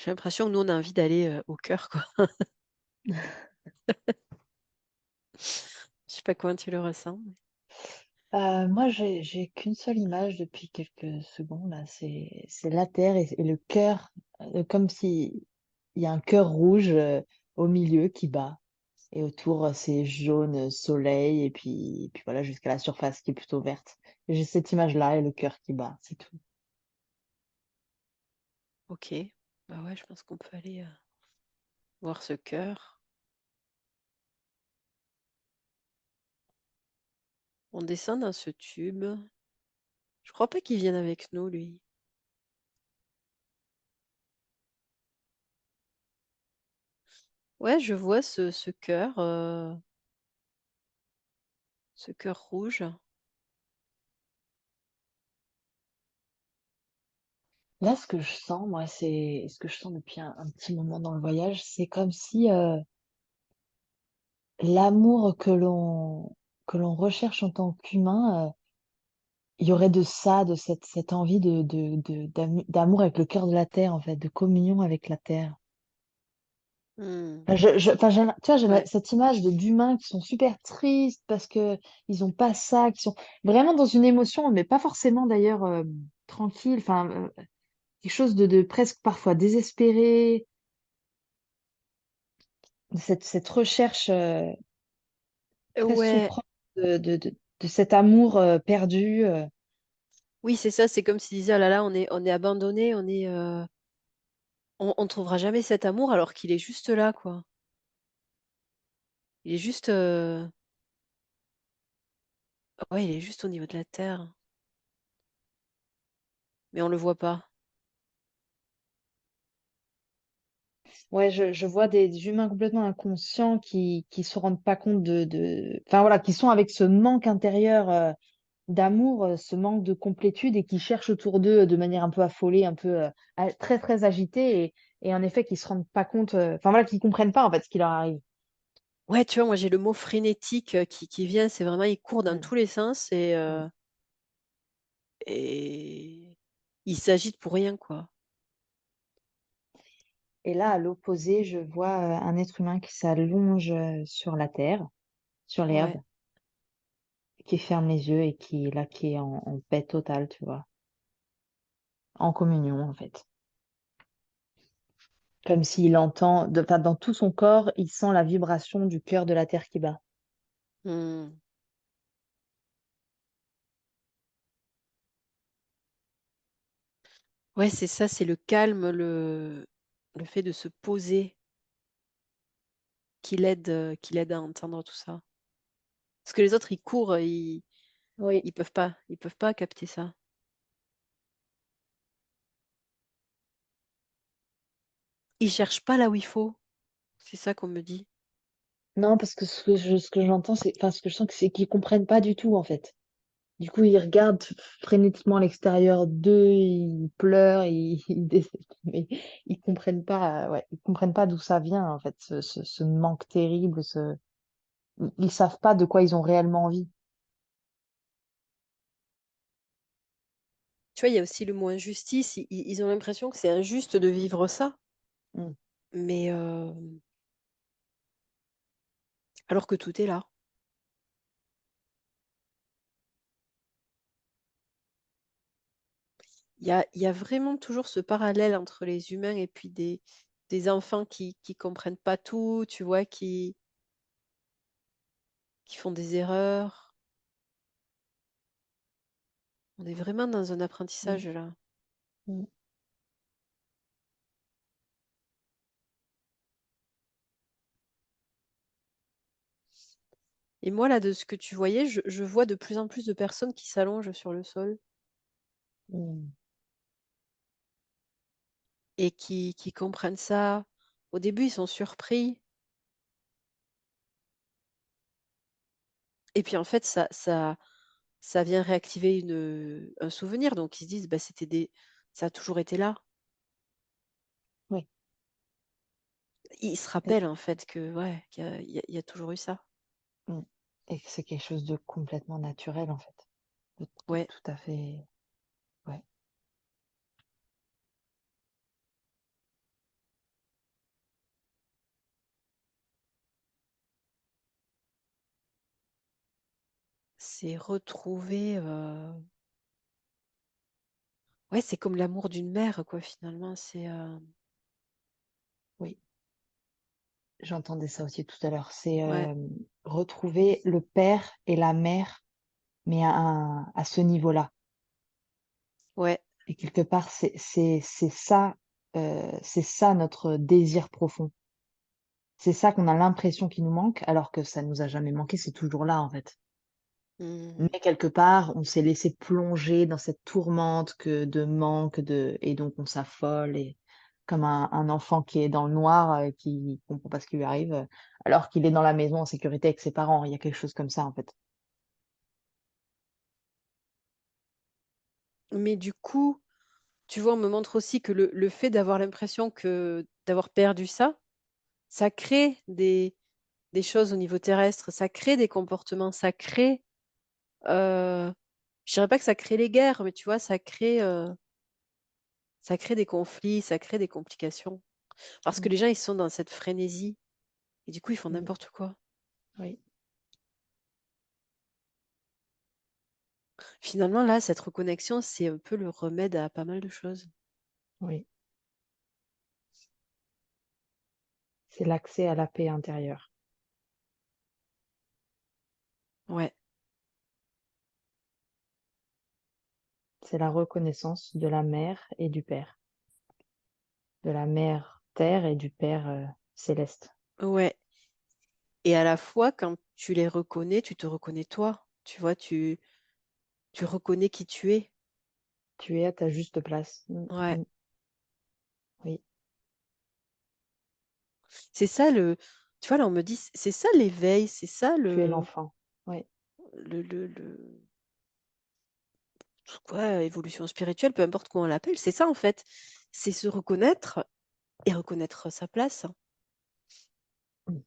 J'ai l'impression que nous, on a envie d'aller, au cœur, quoi. Je sais pas comment tu le ressens, mais Moi, j'ai qu'une seule image depuis quelques secondes là, c'est la terre et le cœur, comme si il y a un cœur rouge, au milieu qui bat et autour, c'est jaune, soleil et puis voilà jusqu'à la surface qui est plutôt verte. J'ai cette image-là et le cœur qui bat, c'est tout. OK. Bah, ouais, je pense qu'on peut aller, voir ce cœur. On descend dans ce tube. Je crois pas qu'il vienne avec nous, lui. Ouais, je vois ce cœur rouge. Là, ce que je sens, moi, c'est ce que je sens depuis un petit moment dans le voyage, c'est comme si, l'amour que l'on recherche en tant qu'humain, il y aurait de ça, de cette envie d'amour avec le cœur de la terre, en fait, de communion avec la terre. Mmh. Enfin, enfin, tu vois, Ouais. cette image d'humains qui sont super tristes parce que ils ont pas ça, qui sont vraiment dans une émotion, mais pas forcément d'ailleurs tranquille, enfin, quelque chose de presque parfois désespéré, cette recherche très Ouais. souffrante de cet amour perdu. Oui, c'est ça, c'est comme s'il disait: «Ah là là, on est abandonnés, on trouvera jamais cet amour», alors qu'il est juste là, quoi. Il est juste, ouais, il est juste au niveau de la terre, mais on le voit pas. Ouais, je vois des humains complètement inconscients qui se rendent pas compte enfin voilà, qui sont avec ce manque intérieur d'amour, ce manque de complétude et qui cherchent autour d'eux de manière un peu affolée, un peu très très agitée et en effet qui se rendent pas compte, enfin voilà, qui comprennent pas en fait ce qui leur arrive. Ouais, tu vois, moi, j'ai le mot frénétique, qui vient, c'est vraiment il court dans Mm, tous les sens mm. et il s'agite pour rien, quoi. Et là, à l'opposé, je vois un être humain qui s'allonge sur la terre, sur Ouais. l'herbe, qui ferme les yeux et qui est en paix totale, tu vois, en communion en fait. Comme s'il entend, enfin, dans tout son corps, il sent la vibration du cœur de la terre qui bat. Mmh. Ouais, c'est ça, c'est le calme, le fait de se poser qui l'aide à entendre tout ça. Parce que les autres, ils courent, Oui. ils peuvent pas capter ça. Ils cherchent pas là où il faut, c'est ça qu'on me dit. Non, parce que ce que j'entends, c'est, enfin, ce que je sens, c'est qu'ils comprennent pas du tout, en fait. Du coup, ils regardent frénétiquement à l'extérieur d'eux, ils pleurent, mais ils comprennent pas, ouais, ils comprennent pas d'où ça vient, en fait, ce manque terrible, ils savent pas de quoi ils ont réellement envie. Tu vois, il y a aussi le mot injustice, ils ont l'impression que c'est injuste de vivre ça, Mm, mais alors que tout est là. Il y a vraiment toujours ce parallèle entre les humains et puis des enfants qui comprennent pas tout, tu vois? Qui font des erreurs. On est vraiment dans un mm, apprentissage là. mm, Et moi là, de ce que tu voyais, je vois de plus en plus de personnes qui s'allongent sur le sol mm. et qui comprennent ça. Au début, ils sont surpris et puis en fait ça vient réactiver un souvenir donc ils se disent: «Bah, ça a toujours été là». Oui. Ils se Et, rappellent en fait que ouais, qu'il y a toujours eu ça. mm. Et que c'est quelque chose de complètement naturel, en fait. De Ouais. tout à fait, ouais. c'est retrouver, ouais, c'est comme l'amour d'une mère, quoi, finalement, Oui, j'entendais ça aussi tout à l'heure. C'est, ouais, retrouver le père et la mère, mais à ce niveau-là ouais. et quelque part, c'est ça notre désir profond. C'est ça qu'on a l'impression qu'il nous manque, alors que ça nous a jamais manqué, c'est toujours là, en fait. Mais Mmh. quelque part, on s'est laissé plonger dans cette tourmente que de manque, et donc on s'affole et comme un enfant qui est dans le noir, qui comprend pas ce qui lui arrive, alors qu'il est dans la maison en sécurité avec ses parents. Il y a quelque chose comme ça, en fait. Mais du coup, tu vois, on me montre aussi que le fait d'avoir l'impression que d'avoir perdu ça, ça crée des choses au niveau terrestre, ça crée des comportements, heu, je dirais pas que ça crée les guerres, mais tu vois, ça crée des conflits, ça crée des complications. Parce que Mmh, les gens, ils sont dans cette frénésie et du coup, ils font mmh, n'importe quoi. oui, Finalement, là, cette reconnexion, c'est un peu le remède à pas mal de choses. oui. C'est l'accès à la paix intérieure. Ouais, C'est la reconnaissance de la mère et du père, de la mère terre et du père, céleste. ouais et à la fois, quand tu les reconnais, tu te reconnais toi. Tu vois, tu reconnais qui tu es. Tu es à ta juste place. Mmh, Ouais, mmh, oui, c'est ça tu vois, là, on me dit: C'est ça l'éveil, c'est ça tu es l'enfant. Oui, le ouais, évolution spirituelle», peu importe comment on l'appelle, c'est ça, en fait. C'est se reconnaître et reconnaître sa place. mmh.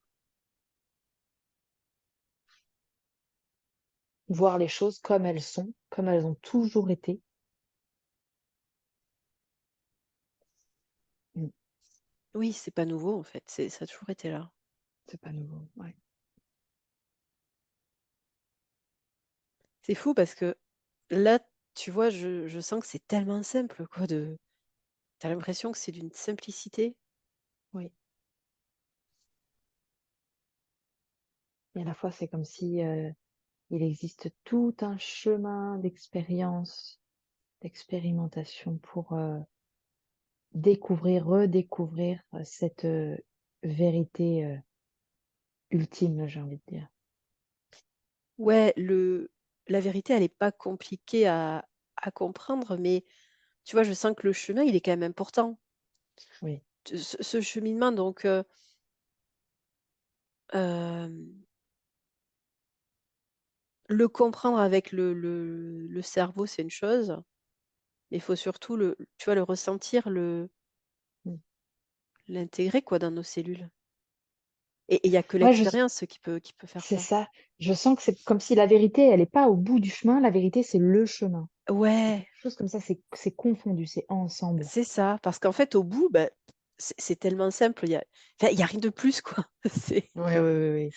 Voir les choses comme elles sont, comme elles ont toujours été. Mmh. Oui, c'est pas nouveau, en fait, ça a toujours été là. C'est pas nouveau, ouais. C'est fou parce que là, tu vois, je sens que c'est tellement simple, quoi, tu as l'impression que c'est d'une simplicité. Oui, et à la fois, c'est comme si, il existe tout un chemin d'expérience, d'expérimentation pour, découvrir, redécouvrir, cette, vérité, ultime, j'ai envie de dire. Ouais, la vérité, elle est pas compliquée à comprendre, mais tu vois, je sens que le chemin, il est quand même important. Oui, Ce cheminement donc hem, le comprendre avec le cerveau, c'est une chose, mais il faut surtout tu vois, le ressentir, mmh. l'intégrer, quoi, dans nos cellules et il y a que Ouais, l'expérience qui peut faire c'est ça. ça. Je sens que c'est comme si la vérité, elle est pas au bout du chemin, la vérité, c'est le chemin. C'est Ouais, quelque chose comme ça, c'est confondu, c'est ensemble. c'est ça, parce qu'en fait, au bout, bah, c'est tellement simple, il y a rien de plus, quoi. C'est Ouais, oui, oui, oui.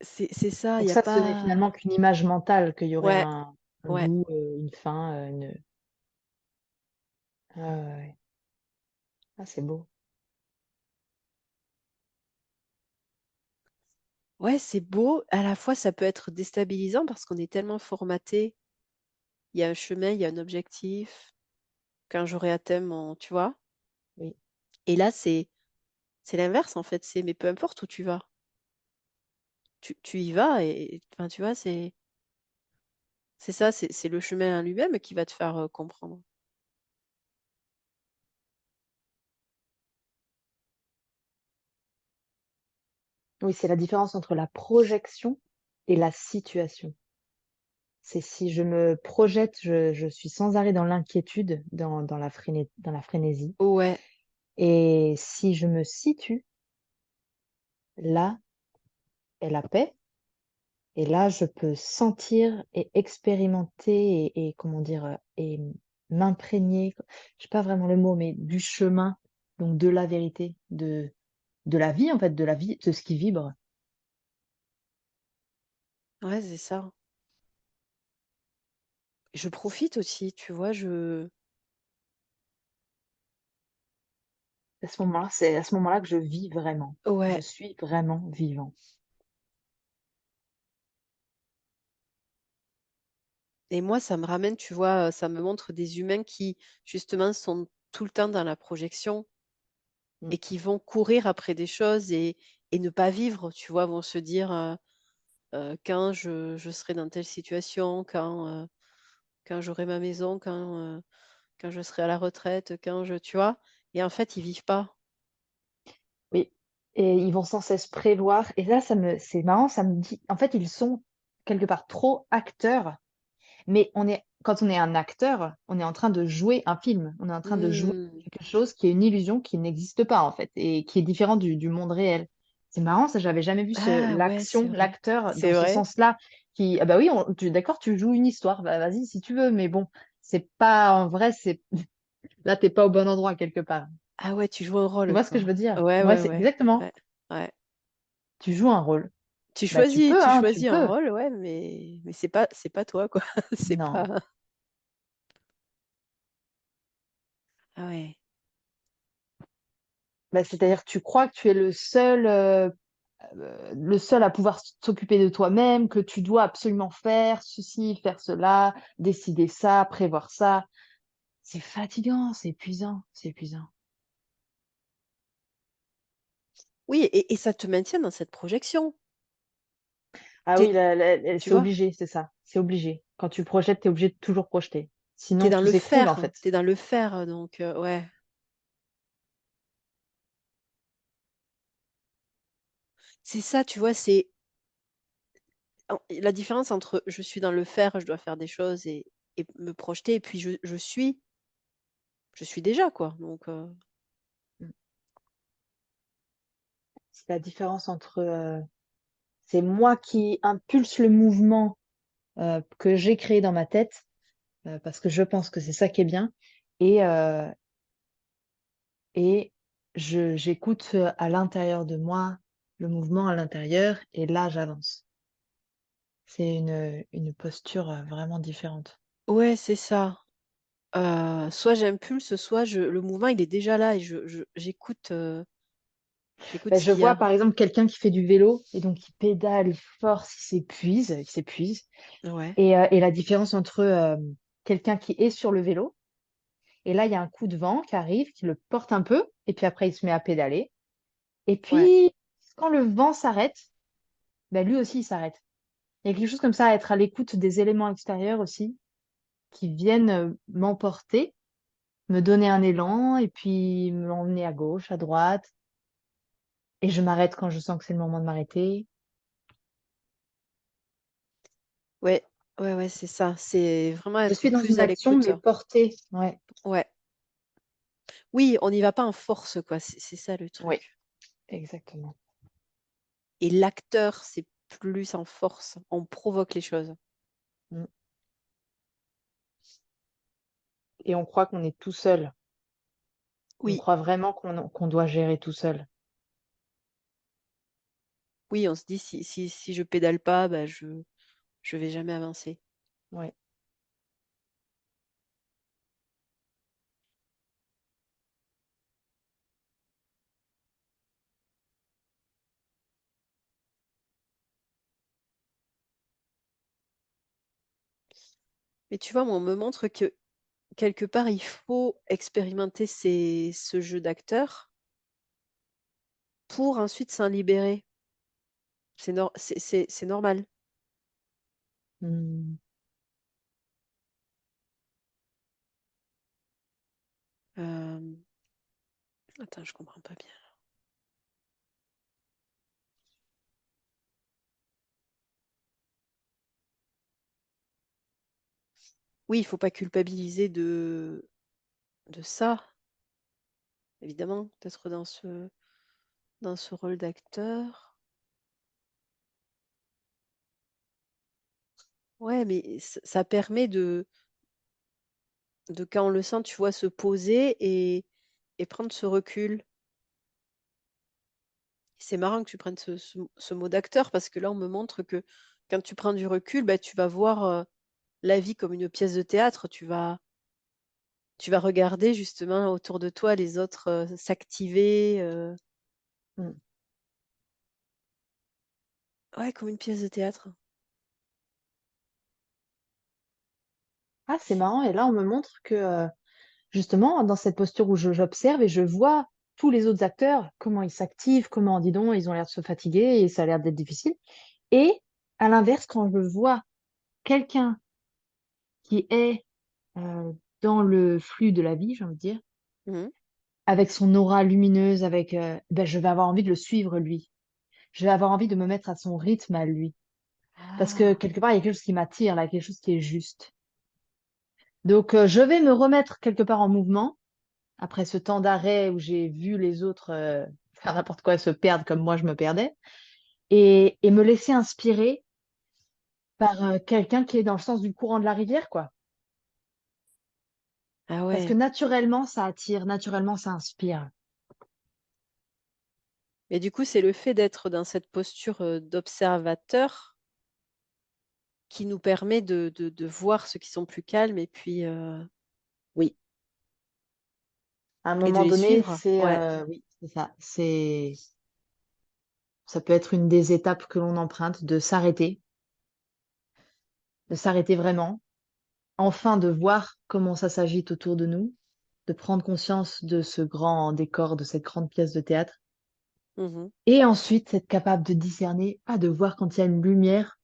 c'est ça, il Donc y a ça, ce n'est pas finalement qu'une image mentale, qu'il y aurait ouais, un ouais. bout, une fin, une ouais, ouais, ouais. Ah, c'est beau. Ouais, c'est beau, à la fois, ça peut être déstabilisant parce qu'on est tellement formaté. Il y a un chemin, il y a un objectif, qu'un jour et à thème, tu vois? Oui. Et là, c'est l'inverse, en fait, mais peu importe où tu vas, tu y vas et enfin, tu vois, c'est ça, c'est le chemin en lui-même qui va te faire, comprendre. Oui, c'est la différence entre la projection et la situation. C'est si je me projette, je suis sans arrêt dans l'inquiétude, dans la frénésie, Ouais, et si je me situe, là est la paix. Et là, je peux sentir et expérimenter et comment dire, m'imprégner, je sais pas vraiment le mot, mais du chemin, donc de la vérité, de la vie, en fait, de la vie, de ce qui vibre. ouais, c'est ça. je profite aussi, tu vois, À ce moment-là, c'est à ce moment-là que je vis vraiment. Je ouais. suis vraiment vivant. Et moi, ça me ramène, tu vois, ça me montre des humains qui, justement, sont tout le temps dans la projection Mmh. et qui vont courir après des choses et ne pas vivre, tu vois, vont se dire quand je serai dans telle situation, quand j'aurai ma maison, quand je serai à la retraite, tu vois, et en fait, ils vivent pas. Oui, et ils vont sans cesse prévoir et là, ça me c'est marrant, ça me dit en fait, ils sont quelque part trop acteurs, mais on est quand on est un acteur, on est en train de jouer un film. On est en train de jouer Hmm. quelque chose qui est une illusion qui n'existe pas, en fait et qui est différent du monde réel. C'est marrant ça, j'avais jamais vu ce Ah ouais, c'est l'action, vrai. l'acteur dans C'est ce vrai. sens-là qui ah bah oui, on tu d'accord, tu joues une histoire, bah vas-y si tu veux, mais bon, c'est pas en vrai, c'est là, tu es pas au bon endroit quelque part. Ah ouais, tu joues un Tu rôle, vois ce que je quoi. veux dire? Ouais, Ouais, ouais, c'est ouais. exactement. Ouais. Ouais. Tu joues un rôle. Tu Bah, choisis, tu tu choisis un peux. rôle, ouais, mais c'est pas toi, quoi. C'est pas. Non. Ah ouais. Bah, c'est-à-dire que tu crois que tu es le seul à pouvoir s'occuper de toi-même, que tu dois absolument faire ceci, faire cela, décider ça, prévoir ça. C'est fatigant, c'est épuisant, c'est épuisant. Oui, et ça te maintient dans cette projection. Ah oui, T'es, là, tu c'est vois, obligé, c'est ça, c'est obligé. Quand tu projettes, tu es obligé de toujours projeter. t'es Sinon, dans tout le s'écroule, en faire, fait. t'es dans le faire, donc ouais. C'est ça, tu vois, la différence entre je suis dans le faire, je dois faire des choses et me projeter, et puis je suis déjà, quoi. Donc, Mmh. C'est la différence entre, c'est moi qui impulse le mouvement, que j'ai créé dans ma tête, parce que je pense que c'est ça qui est bien et heu et je j'écoute, à l'intérieur de moi, le mouvement à l'intérieur et là, j'avance. C'est une posture, vraiment différente. ouais, c'est ça. Soit j'impulse, soit le mouvement, il est déjà là et j'écoute Bah, ce je qu'il y vois, a. par exemple, quelqu'un qui fait du vélo et donc il pédale, il force, il s'épuise Ouais, et la différence entre, quelqu'un qui est sur le vélo et là, il y a un coup de vent qui arrive, qui le porte un peu et puis après il se met à pédaler et ouais, puis quand le vent s'arrête, bah, lui aussi il s'arrête. Il y a quelque chose comme ça, à être à l'écoute des éléments extérieurs aussi, qui viennent, m'emporter, me donner un élan et puis m'emmener à gauche, à droite et je m'arrête quand je sens que c'est le moment de m'arrêter. ouais, ouais, ouais, c'est ça. C'est vraiment Je être suis dans plus une à action, l'écoute. mais portée. Ouais, Ouais. Oui, on n'y va pas en force, quoi. C'est ça le oui, truc. exactement. Et l'acteur, c'est plus en force. On provoque les choses. Mmh, et on croit qu'on est tout seul. On Oui, croit vraiment qu'on doit gérer tout seul. oui, on se dit si je pédale pas, bah, je vais jamais avancer. Ouais. Mais tu vois, moi, on me montre que quelque part, il faut expérimenter ce jeu d'acteur pour ensuite s'en libérer. C'est normal. Mmh. Euh, Attends, je comprends pas bien. Oui, il faut pas culpabiliser de ça, évidemment, d'être dans ce rôle d'acteur. Ouais, mais ça permet de quand on le sent, tu vois, se poser et prendre ce recul. C'est marrant que tu prennes ce mot d'acteur parce que là, on me montre que quand tu prends du recul, bah, tu vas voir la vie comme une pièce de théâtre. Tu vas regarder justement autour de toi les autres s'activer. Mm. Ouais, comme une pièce de théâtre. Ah, c'est marrant. Et là, on me montre que justement, dans cette posture où j'observe et je vois tous les autres acteurs, comment ils s'activent, comment, dis donc, ils ont l'air de se fatiguer et ça a l'air d'être difficile. Et à l'inverse, quand je vois quelqu'un qui est euh, dans le flux de la vie, j'ai envie de dire, Mhm. avec son aura lumineuse, ben, je vais avoir envie de le suivre, lui. Je vais avoir envie de me mettre à son rythme à lui. Parce que Ah, quelque part, il y a quelque chose qui m'attire, là, quelque chose qui est juste. Donc, je vais me remettre quelque part en mouvement après ce temps d'arrêt où j'ai vu les autres faire n'importe quoi et se perdre comme moi je me perdais, et me laisser inspirer par quelqu'un qui est dans le sens du courant de la rivière, quoi. ah Parce que ouais. naturellement, ça attire, naturellement, ça inspire. Et du coup, c'est le fait d'être dans cette posture d'observateur qui nous permet de voir ceux qui sont plus calmes et puis Oui. À un et de moment les donné, suivre. Ouais. oui, c'est ça. Ça peut être une des étapes que l'on emprunte, de s'arrêter vraiment, enfin de voir comment ça s'agite autour de nous, de prendre conscience de ce grand décor, de cette grande pièce de théâtre. Mhm. Et ensuite, être capable de discerner, de voir quand il y a une lumière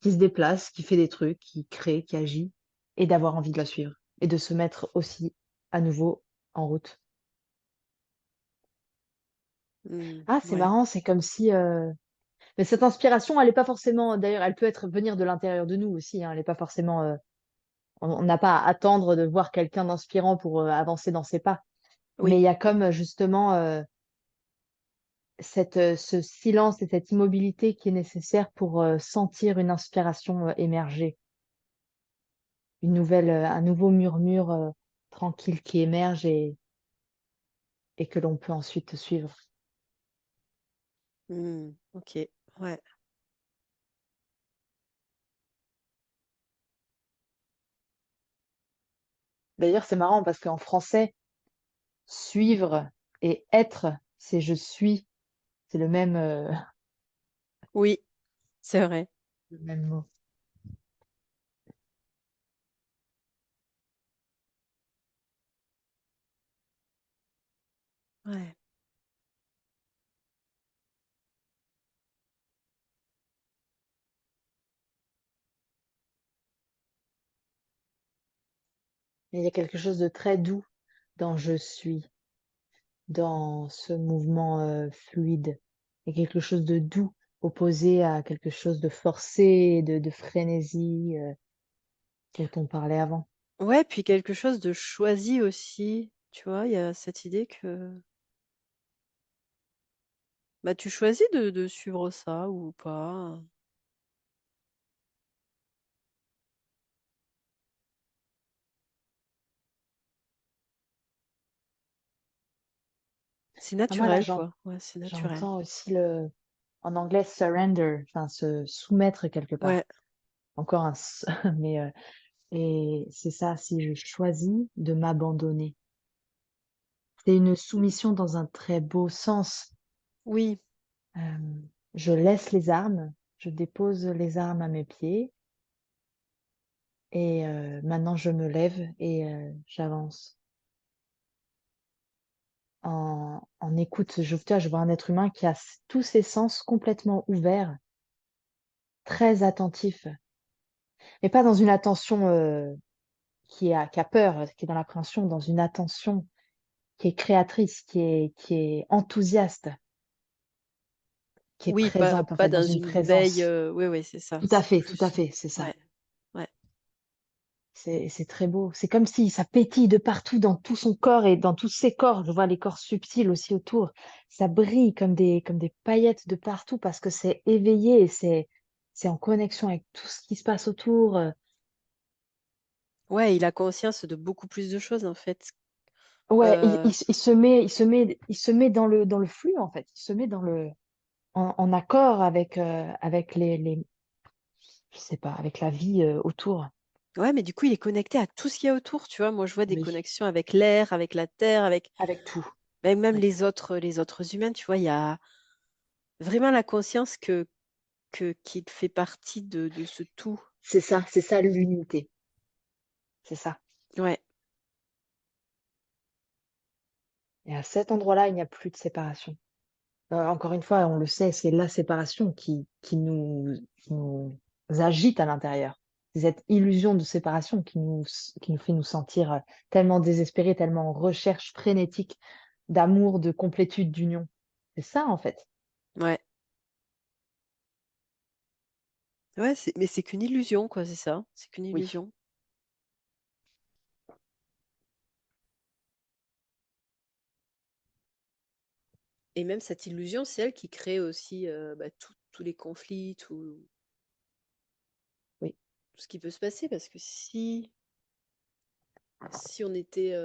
qui se déplace, qui fait des trucs, qui crée, qui agit, et d'avoir envie de la suivre. Et de se mettre aussi à nouveau en route. Mm. Ah, c'est Ouais. marrant, c'est comme si... Mais cette inspiration, elle n'est pas forcément... D'ailleurs, elle peut venir de l'intérieur de nous aussi. Hein, elle n'est pas forcément... on n'a pas à attendre de voir quelqu'un d'inspirant pour avancer dans ses pas. Mais Oui. il y a comme justement ce silence et cette immobilité qui est nécessaire pour sentir une inspiration émerger. Un nouveau murmure tranquille qui émerge et que l'on peut ensuite suivre. Mm. Ok. Ouais. D'ailleurs, c'est marrant parce qu'en français, suivre et être, c'est je suis, c'est Oui, c'est vrai. le même mot. Ouais. Mais il y a quelque chose de très doux dans je suis, dans ce mouvement fluide. Il y a quelque chose de doux opposé à quelque chose de forcé, de frénésie dont on parlait avant. Ouais, puis quelque chose de choisi aussi. Tu vois, il y a cette idée que bah, tu choisis de suivre ça ou pas. C'est Ah, moi, là, naturel, quoi. Ouais, c'est naturel. j'entends aussi en anglais, surrender, enfin, se soumettre quelque part. Ouais, Encore mais, et c'est ça, si je choisis de m'abandonner. C'est une soumission dans un très beau sens. oui. Euh, je laisse les armes, je dépose les armes à mes pieds et maintenant je me lève et j'avance. En écoute, je vois un être humain qui a tous ses sens complètement ouverts, très attentif, mais pas dans une attention qui a peur, qui est dans l'appréhension, dans une attention qui est créatrice, qui est enthousiaste, qui est Oui, pas, présente, en pas fait, dans dans une une veille. présence. Oui, oui, c'est ça. Tout à C'est fait, tout à plus. fait, c'est ça. Ouais, ouais. C'est très beau. C'est comme si ça pétille de partout dans tout son corps et dans tous ses corps. Je vois les corps subtils aussi autour. Ça brille comme des paillettes de partout parce que c'est éveillé et c'est en connexion avec tout ce qui se passe autour. Ouais, il a conscience de beaucoup plus de choses, en fait. Ouais, Euh, il se met dans le flux, en fait. Il se met en accord avec je sais pas, avec la vie autour. Ouais, mais du coup, il est connecté à tout ce qu'il y a autour, tu vois. Moi, je vois des Oui, connexions avec l'air, avec la terre, avec avec tout. même Oui. les autres humains, tu vois. Il y a vraiment la conscience qu'il fait partie de ce tout. C'est ça l'unité. C'est ça. Ouais, Et à cet endroit-là, il n'y a plus de séparation. Encore une fois, on le sait, c'est la séparation qui nous agite à l'intérieur. C'est cette illusion de séparation qui nous fait nous sentir tellement désespérés, tellement en recherche frénétique d'amour, de complétude, d'union. C'est ça, en fait. ouais. Ouais, mais c'est qu'une illusion, quoi, c'est ça. C'est qu'une Oui, illusion. Et même cette illusion, c'est elle qui crée aussi bah, tous les conflits, oui, tout ce qui peut se passer. Parce que si on était,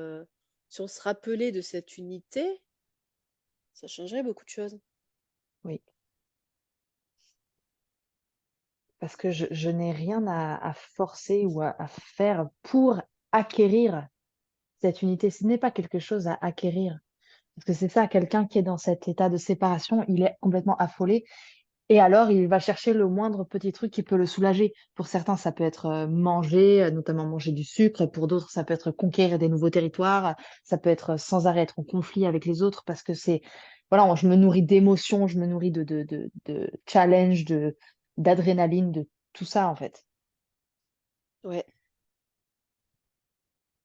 si on se rappelait de cette unité, ça changerait beaucoup de choses. oui. Parce que je n'ai rien à forcer ou à faire pour acquérir cette unité. Ce n'est pas quelque chose à acquérir. Parce que c'est ça, quelqu'un qui est dans cet état de séparation, il est complètement affolé. Et alors, il va chercher le moindre petit truc qui peut le soulager. Pour certains, ça peut être manger, notamment manger du sucre. Pour d'autres, ça peut être conquérir des nouveaux territoires. Ça peut être sans arrêt être en conflit avec les autres parce que c'est, voilà, je me nourris d'émotions, je me nourris de challenge, d'adrénaline, de tout ça, en fait. Ouais.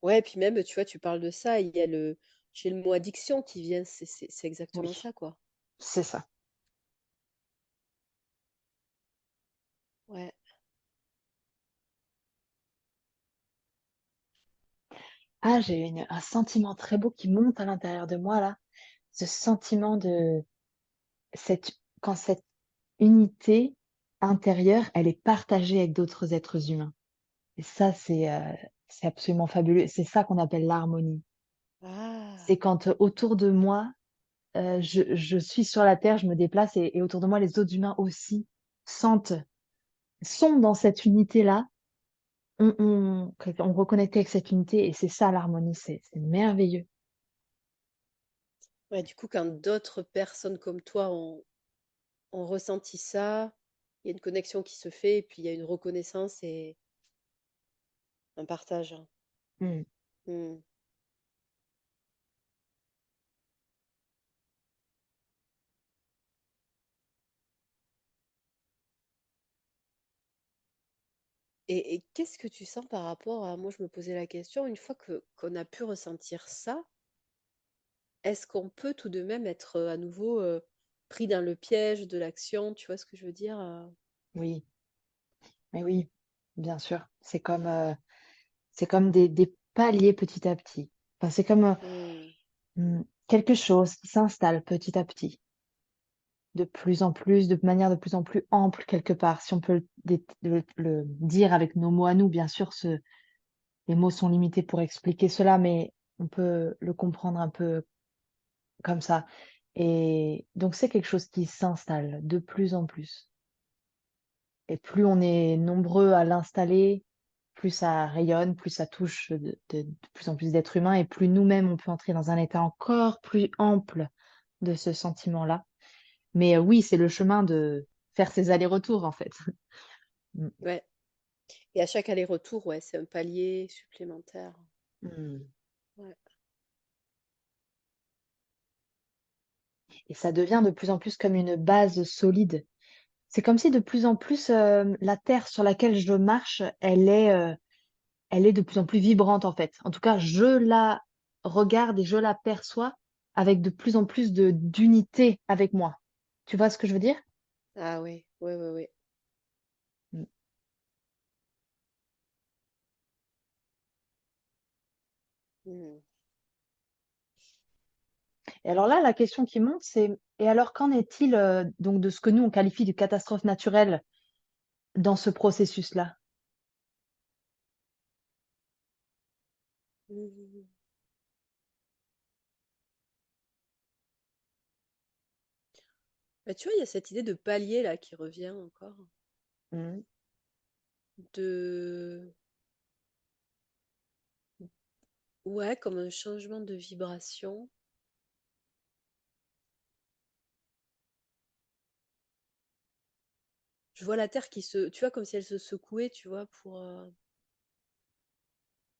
Ouais, et puis même, tu vois, tu parles de ça, j'ai le mot addiction qui vient, c'est exactement Oui, ça, quoi. c'est ça. Ouais. Ah, j'ai un sentiment très beau qui monte à l'intérieur de moi, là. Ce sentiment de quand cette unité intérieure, elle est partagée avec d'autres êtres humains. Et ça, c'est absolument fabuleux. C'est ça qu'on appelle l'harmonie. C'est Ah, quand autour de moi, je suis sur la terre, je me déplace et autour de moi, les autres humains aussi sentent, sont dans cette unité-là. On reconnecte avec cette unité et c'est ça l'harmonie. C'est merveilleux. ouais, du coup, quand d'autres personnes comme toi ont ressenti ça, il y a une connexion qui se fait, et puis il y a une reconnaissance et un partage, hein. Mm. Hmm. Et qu'est-ce que tu sens par rapport à, moi je me posais la question, une fois qu'on a pu ressentir ça, est-ce qu'on peut tout de même être à nouveau pris dans le piège de l'action, tu vois ce que je veux dire? Oui, mais oui, bien sûr. C'est comme des paliers petit à petit. Enfin, c'est comme Hmm. quelque chose qui s'installe petit à petit, de plus en plus, de manière de plus en plus ample quelque part. Si on peut le dire avec nos mots à nous, bien sûr, les mots sont limités pour expliquer cela, mais on peut le comprendre un peu comme ça. Et donc, c'est quelque chose qui s'installe de plus en plus. Et plus on est nombreux à l'installer, plus ça rayonne, plus ça touche de plus en plus d'êtres humains et plus nous-mêmes, on peut entrer dans un état encore plus ample de ce sentiment-là. Mais oui, c'est le chemin de faire ces allers-retours, en fait. Mmh. Ouais. Et à chaque aller-retour, ouais, c'est un palier supplémentaire. Mmh. Ouais. Et ça devient de plus en plus comme une base solide. C'est comme si de plus en plus, la terre sur laquelle je marche, elle est de plus en plus vibrante, en fait. En tout cas, je la regarde et je la perçois avec de plus en plus de d'unité avec moi. Tu vois ce que je veux dire? Ah oui, oui, oui, oui. Mmh. Hmm. Et alors là, la question qui monte, c'est: et alors qu'en est-il, donc de ce que nous on qualifie de catastrophe naturelle dans ce processus-là? Mhm. Bah, tu vois, il y a cette idée de palier là qui revient encore. Mmh. De... Ouais, comme un changement de vibration. Je vois la terre qui se, tu vois, comme si elle se secouait, tu vois, pour.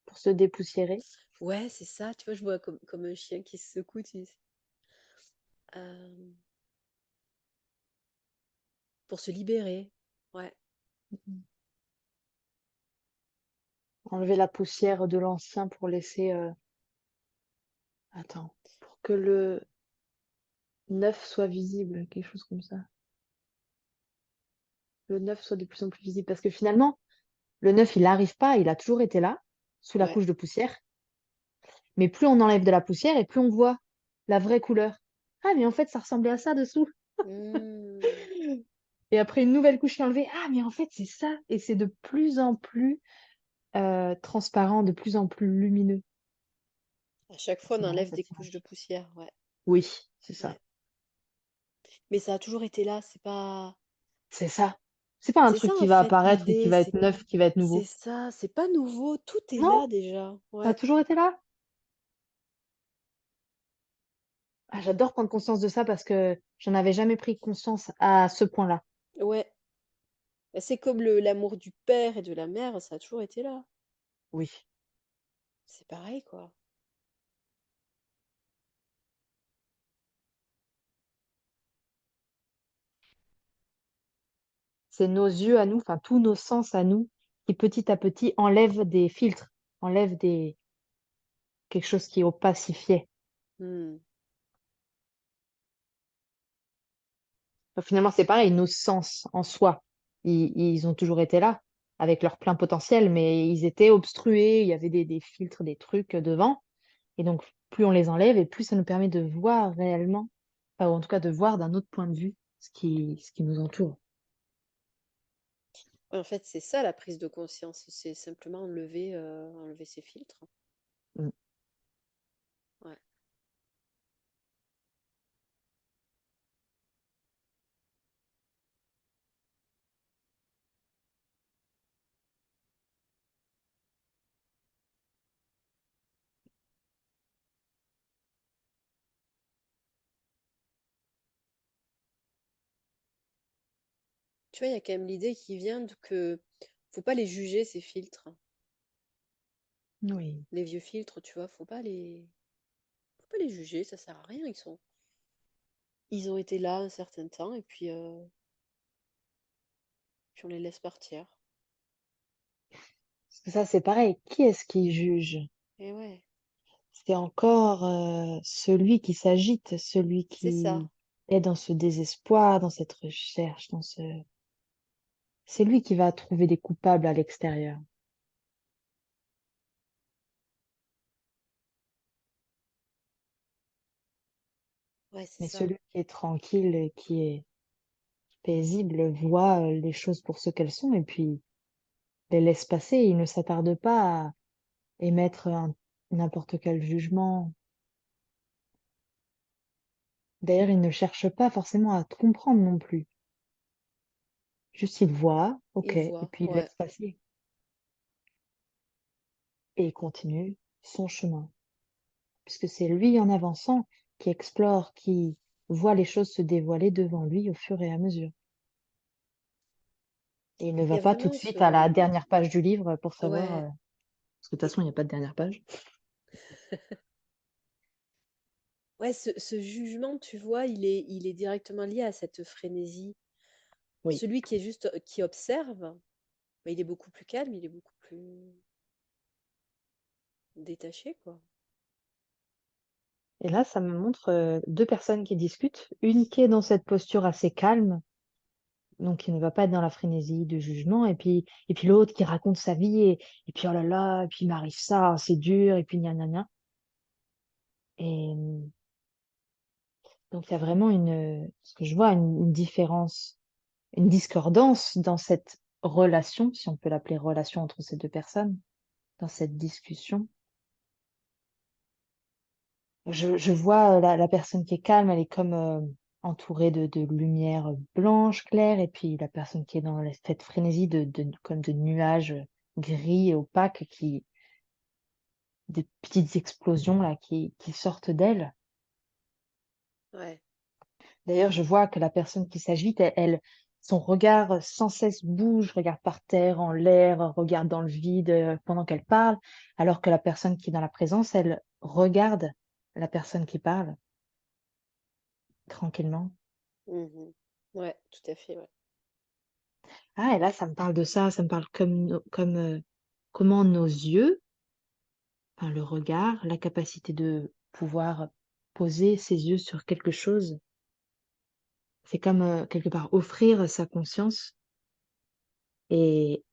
pour se dépoussiérer. Ouais, c'est ça. Tu vois, je vois comme un chien qui se secoue, tu sais. Euh, pour se libérer. Ouais. Enlever la poussière de l'ancien pour laisser, attends, pour que le neuf soit visible, quelque chose comme ça. Le neuf soit de plus en plus visible. Parce que finalement, le neuf, il n'arrive pas, il a toujours été là, sous la Ouais. couche de poussière. Mais plus on enlève de la poussière et plus on voit la vraie couleur. Ah, mais en fait, ça ressemblait à ça dessous. Hmm. Et après une nouvelle couche qui est enlevée, ah, mais en fait, c'est ça. Et c'est de plus en plus transparent, de plus en plus lumineux. À chaque fois, on C'est marrant enlève des cette couches de image. poussière. Ouais. Oui, c'est ça. Ouais. Mais ça a toujours été là. C'est pas. C'est ça. C'est pas un C'est ça truc qui en va fait apparaître et qui l'idée. va être neuf, qui va être C'est nouveau. ça. C'est pas nouveau. Tout est Non, là déjà. ça a Ouais. toujours été là. Ah, j'adore prendre conscience de ça parce que j'en avais jamais pris conscience à ce point-là. Ouais. Bah, c'est comme l'amour du père et de la mère. Ça a toujours été là. Oui. C'est pareil, quoi. C'est nos yeux à nous, enfin tous nos sens à nous, qui petit à petit enlèvent des filtres, enlèvent quelque chose qui opacifiait. Hmm. Enfin, finalement, c'est pareil, nos sens en soi, ils ont toujours été là, avec leur plein potentiel, mais ils étaient obstrués, il y avait des filtres, des trucs devant. Et donc, plus on les enlève et plus ça nous permet de voir réellement, enfin, ou en tout cas de voir d'un autre point de vue ce qui nous entoure. Ouais, en fait, c'est ça la prise de conscience. C'est simplement enlever ces filtres. Mm. Ouais. Tu vois, il y a quand même l'idée qui vient de que faut pas les juger, ces filtres. Oui. Les vieux filtres, tu vois, faut pas les juger, ça sert à rien. Ils ont été là un certain temps et puis on les laisse partir. Parce que ça, c'est pareil. Qui est-ce qui juge? Et ouais, C'est encore celui qui s'agite, celui c'est ça. qui est dans ce désespoir, dans cette recherche, dans ce... C'est lui qui va trouver des coupables à l'extérieur. Ouais, c'est Mais ça. celui qui est tranquille et qui est paisible voit les choses pour ce qu'elles sont et puis les laisse passer. Il ne s'attarde pas à émettre n'importe quel jugement. D'ailleurs, il ne cherche pas forcément à te comprendre non plus. Juste il voit, ok, Ils et voient, puis il ouais. laisse passer. Et il continue son chemin. Puisque c'est lui, en avançant, qui explore, qui voit les choses se dévoiler devant lui au fur et à mesure. Et il ne Il y va a pas tout de vraiment suite à la ce... dernière page du livre pour savoir, Ouais. parce que de toute Et- façon, il n'y a pas de dernière page. Ouais, ce jugement, tu vois, il est directement lié à cette frénésie. Oui. Celui qui est juste, qui observe, bah, il est beaucoup plus calme, il est beaucoup plus détaché, quoi. Et là, ça me montre deux personnes qui discutent. Une qui est dans cette posture assez calme, donc qui ne va pas être dans la frénésie de jugement, et puis l'autre qui raconte sa vie, et puis oh là là, et puis il m'arrive ça, c'est dur, et puis gna gna gna. Et donc il y a vraiment ce que je vois, une différence, une discordance dans cette relation, si on peut l'appeler relation entre ces deux personnes, dans cette discussion. Je vois la personne qui est calme, elle est comme entourée de lumière blanche, claire, et puis la personne qui est dans cette frénésie comme de nuages gris et opaques des petites explosions là qui sortent d'elle. Ouais. D'ailleurs, je vois que la personne qui s'agite, son regard sans cesse bouge, regarde par terre, en l'air, regarde dans le vide pendant qu'elle parle, alors que la personne qui est dans la présence, elle regarde la personne qui parle tranquillement. Mhm. Ouais, tout à fait, ouais. Ah, et là, ça me parle de ça, ça me parle comment nos yeux, enfin, le regard, la capacité de pouvoir poser ses yeux sur quelque chose, c'est comme quelque part offrir sa conscience et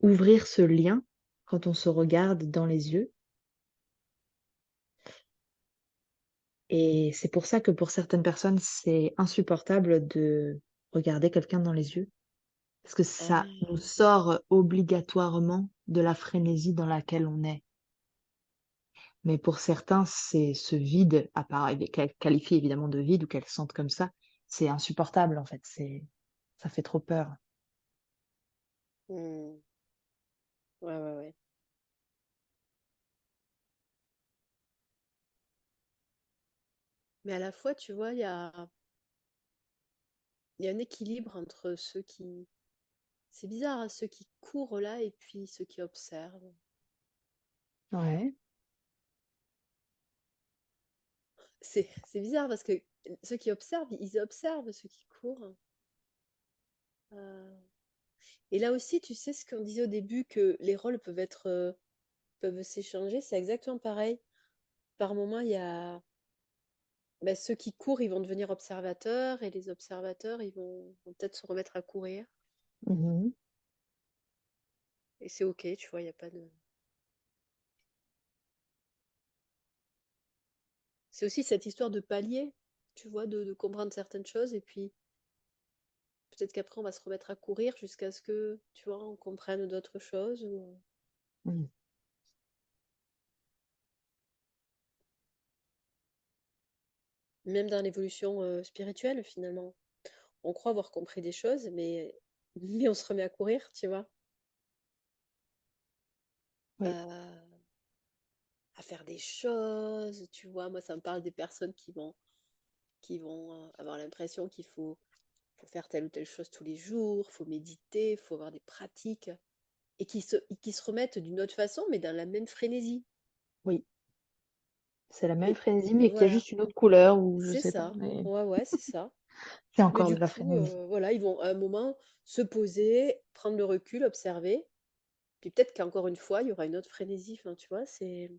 ouvrir ce lien quand on se regarde dans les yeux. Et c'est pour ça que pour certaines personnes, c'est insupportable de regarder quelqu'un dans les yeux, parce que ça nous Ah. sort obligatoirement de la frénésie dans laquelle on est. Mais pour certains, c'est ce vide, à part qu'elles qualifient évidemment de vide ou qu'elles sentent comme ça, c'est insupportable en fait. Ça fait trop peur. Hmm. Ouais, ouais, ouais. Mais à la fois, tu vois, il y a un équilibre entre ceux qui... C'est bizarre, hein, ceux qui courent là et puis ceux qui observent. Ouais. C'est bizarre parce que ceux qui observent, ils observent ceux qui courent. Euh, Et là aussi, tu sais ce qu'on disait au début, que les rôles peuvent s'échanger, c'est exactement pareil. Par moment, il y a bah, ceux qui courent, ils vont devenir observateurs, et les observateurs, vont peut-être se remettre à courir. Mhm. Et c'est ok, tu vois, il n'y a pas de. C'est aussi cette histoire de palier, tu vois, de comprendre certaines choses, et puis peut-être qu'après, on va se remettre à courir jusqu'à ce que, tu vois, on comprenne d'autres choses. Mhm. Même dans l'évolution spirituelle, finalement. On croit avoir compris des choses, mais on se remet à courir, tu vois, Oui, à, à faire des choses, tu vois. Moi, ça me parle des personnes qui vont avoir l'impression faut faire telle ou telle chose tous les jours, faut méditer, faut avoir des pratiques, et qui se remettent d'une autre façon, mais dans la même frénésie. oui. C'est la même Et frénésie, mais qui a voilà, juste une autre couleur ou je c'est sais pas, ça. mais Ouais, ouais, c'est ça. c'est Mais encore du de la coup, frénésie. voilà, ils vont à un moment se poser, prendre le recul, observer. Puis peut-être qu'encore une fois, il y aura une autre frénésie. Enfin, tu vois, c'est.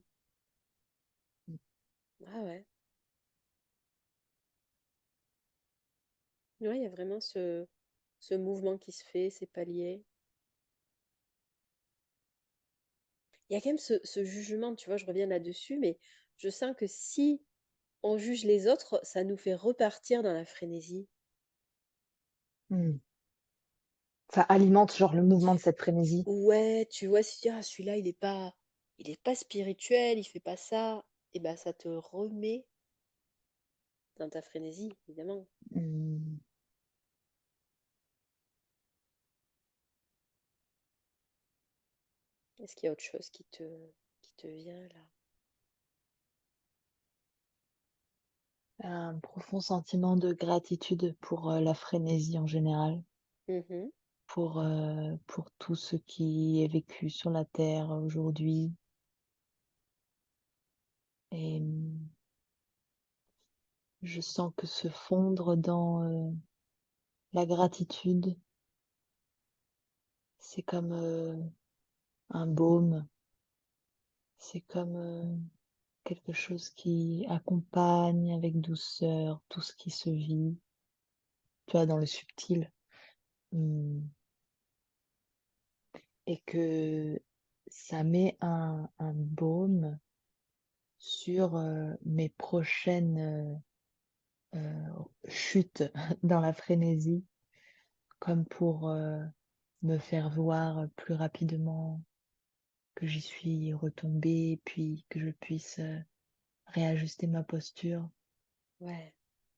Ah ouais. Ouais, il y a vraiment ce mouvement qui se fait, ces paliers. Il y a quand même ce jugement, tu vois, je reviens là-dessus, mais je sens que si on juge les autres, ça nous fait repartir dans la frénésie. Hmm. Ça alimente genre le mouvement de cette frénésie. Ouais, tu vois, si tu dis, ah, celui-là, il est pas spirituel, il fait pas ça, et ben ça te remet dans ta frénésie, évidemment. Hmm. Est-ce qu'il y a autre chose qui te vient là? Un profond sentiment de gratitude pour la frénésie en général, Mhm. pour tout ce qui est vécu sur la Terre aujourd'hui. Et je sens que se fondre dans la gratitude, c'est comme un baume, c'est comme quelque chose qui accompagne avec douceur tout ce qui se vit, tu vois, dans le subtil. Mmh. Et que ça met un baume sur, mes prochaines, chutes dans la frénésie, comme pour, me faire voir plus rapidement que j'y suis retombée, puis que je puisse, réajuster ma posture Ouais.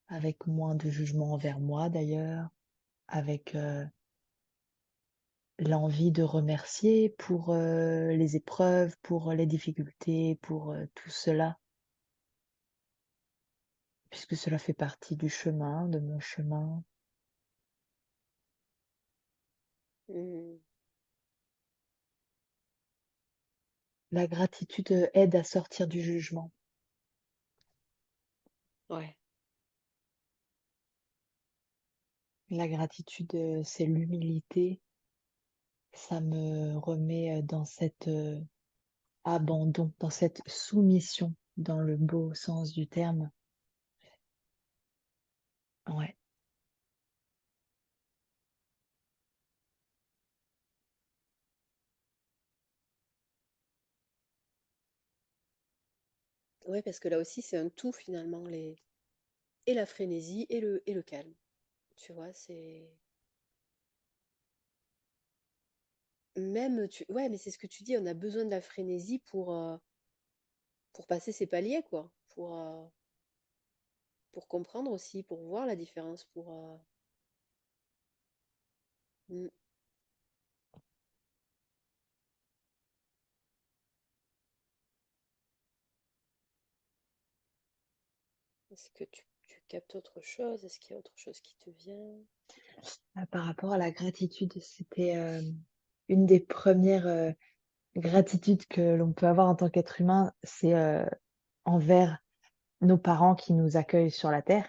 avec moins de jugement envers moi d'ailleurs, avec, l'envie de remercier pour les épreuves, pour les difficultés, pour tout cela, puisque cela fait partie du chemin, de mon chemin. Hmm. La gratitude aide à sortir du jugement. Ouais. La gratitude, c'est l'humilité. Ça me remet dans cet abandon, dans cette soumission, dans le beau sens du terme. Ouais. Ouais, parce que là aussi, c'est un tout finalement, et la frénésie et le calme. Tu vois, c'est même ouais, mais c'est ce que tu dis, on a besoin de la frénésie pour passer ces paliers, quoi. Pour comprendre aussi, pour voir la différence, mm. Est-ce que tu captes autre chose? Est-ce qu'il y a autre chose qui te vient? Par rapport à la gratitude, c'était une des premières gratitudes que l'on peut avoir en tant qu'être humain, c'est envers nos parents qui nous accueillent sur la terre,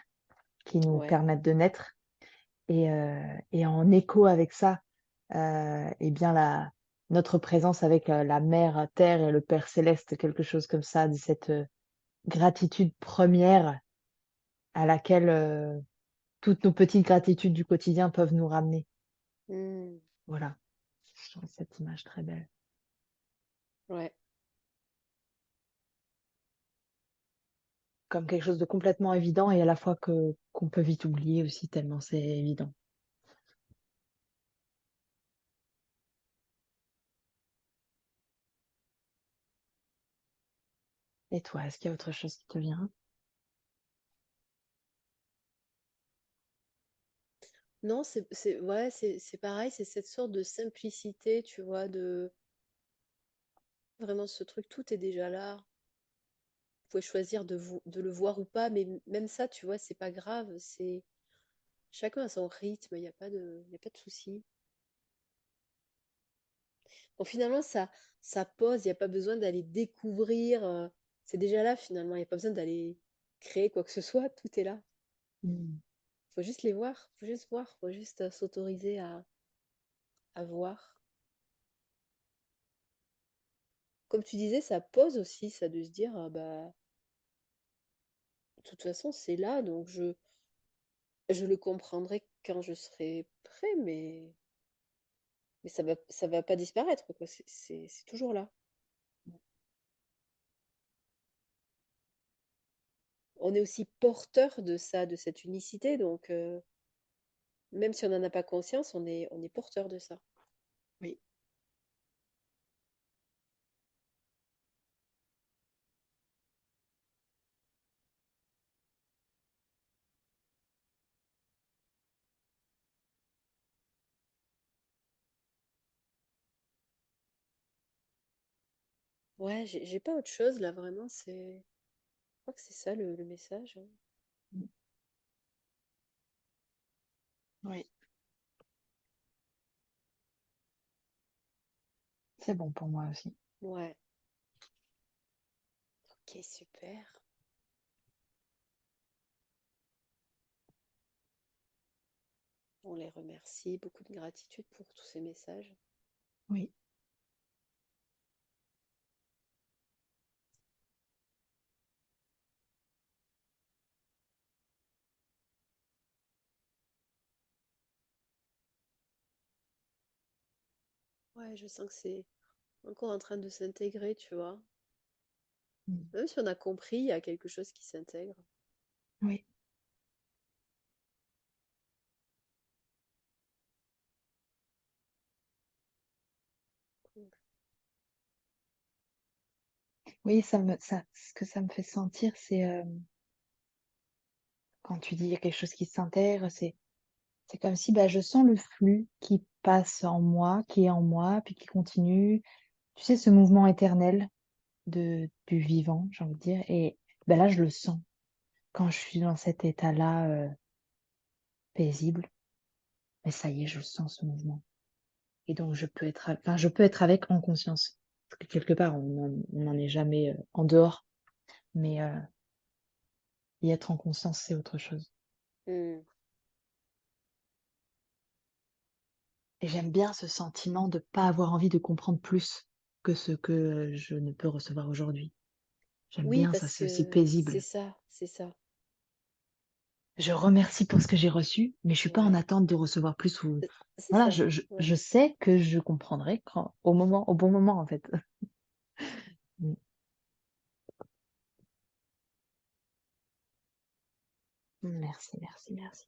qui nous Ouais. permettent de naître. Et en écho avec ça, et bien notre présence avec la mère terre et le père céleste, quelque chose comme ça, de cette gratitude première à laquelle toutes nos petites gratitudes du quotidien peuvent nous ramener. Mm. Voilà, je trouve cette image très belle. Ouais. Comme quelque chose de complètement évident et à la fois qu'on peut vite oublier aussi tellement c'est évident. Et toi, est-ce qu'il y a autre chose qui te vient? Non, ouais, c'est pareil, c'est cette sorte de simplicité, tu vois, de vraiment ce truc, tout est déjà là. Vous pouvez choisir de le voir ou pas, mais même ça, tu vois, c'est pas grave. C'est chacun a son rythme, il y a pas de souci. Donc finalement, ça pose, il n'y a pas besoin d'aller découvrir. C'est déjà là finalement, il n'y a pas besoin d'aller créer quoi que ce soit, tout est là. Mm. Faut juste les voir, faut juste voir, faut juste s'autoriser à voir. Comme tu disais, ça pose aussi, ça de se dire, ah bah, de toute façon, c'est là, donc je le comprendrai quand je serai prêt, mais ça va pas disparaître, quoi. C'est toujours là. On est aussi porteur de ça, de cette unicité, donc même si on n'en a pas conscience, on est porteur de ça. Oui. Ouais, j'ai pas autre chose là, vraiment, je crois que c'est ça le message, hein. Mm. Oui, c'est bon pour moi aussi. Ouais, ok, super. On les remercie, beaucoup de gratitude pour tous ces messages. Oui. Ouais, je sens que c'est encore en train de s'intégrer, tu vois. Mm. Même si on a compris, il y a quelque chose qui s'intègre. Oui. Cool. Oui, ce que ça me fait sentir, c'est quand tu dis il y a quelque chose qui s'intègre, c'est C'est comme si, bah, je sens le flux qui passe en moi, qui est en moi, puis qui continue. Tu sais, ce mouvement éternel du vivant, j'ai envie de dire. Et bah, là, je le sens. Quand je suis dans cet état-là, paisible, mais ça y est, je sens ce mouvement. Et donc, je peux être avec en conscience. Parce que quelque part, on n'en est jamais en dehors. Mais y être en conscience, c'est autre chose. Hmm. Et j'aime bien ce sentiment de pas avoir envie de comprendre plus que ce que je ne peux recevoir aujourd'hui. J'aime Oui, bien ça, parce c'est aussi que c'est paisible. ça, c'est ça. Je remercie pour ce que j'ai reçu, mais je suis pas en Ouais, attente de recevoir plus ou c'est voilà, ça. Ouais. je sais que je comprendrai quand au bon moment, en fait. Mmh. Merci, merci, merci.